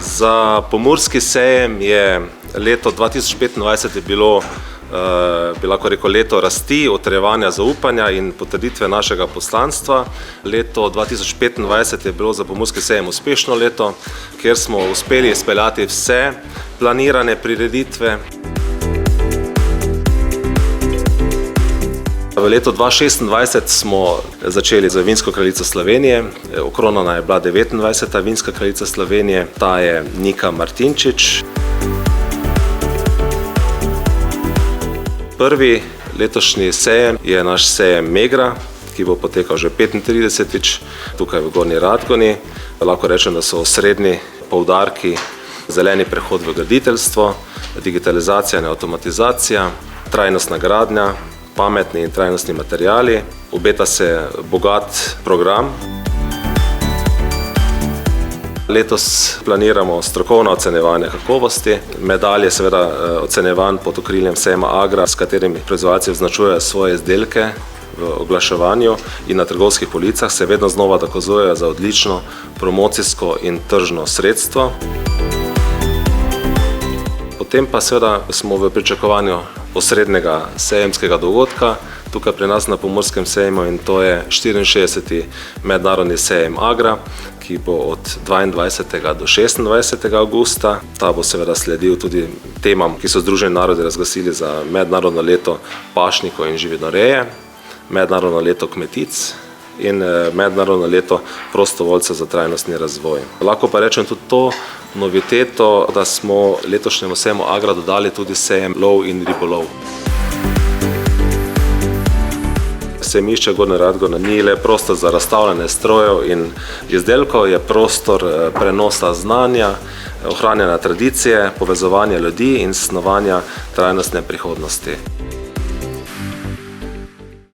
Za pomurski sejem je leto 2025 je bilo, bi lahko rekel, leto rasti, utrjevanja zaupanja in potrditve našega poslanstva. Leto 2025 je bilo za pomurski sejem uspešno leto, kjer smo uspeli izpeljati vse planirane prireditve. V letu 2026 smo začeli z vinsko kraljico Slovenije. Okronana je bila 29. vinska kraljica Slovenije, ta je Nika Martinčič. Prvi letošnji sejem je naš sejem Megra, ki bo potekal že 35. tukaj v Gornji Radgoni. Lahko rečem, da so osrednji poudarki zeleni prehod v graditeljstvo, digitalizacija in avtomatizacija, trajnostna gradnja, pametni in trajnostni materiali. Obeta se bogat program. Letos planiramo strokovno ocenjevanje kakovosti. Medalj je seveda ocenjevan pod okriljem sejma Agra, s katerimi proizvajalci označujejo svoje izdelke v oglaševanju in na trgovskih policah se vedno znova dokazujejo za odlično promocijsko in tržno sredstvo. Potem pa seveda smo v pričakovanju osrednjega sejemskega dogodka tukaj pri nas na Pomurskem sejmu, in to je 64. mednarodni sejem Agra, ki bo od 22. do 26. avgusta. Ta bo seveda sledil tudi temam, ki so Združeni narodi razglasili za mednarodno leto pašnikov in živinoreje, mednarodno leto kmetic in mednarodno leto prostovoljcev za trajnostni razvoj. Lahko pa rečem tudi to noviteto, da smo letošnjemu sejmu Agra dodali tudi sejem lov in ribolov. Sejmišče Gornja Radgona ni le prostor za razstavljanje strojev in izdelkov, je prostor prenosa znanja, ohranjanja tradicije, povezovanja ljudi in snovanja trajnostne prihodnosti.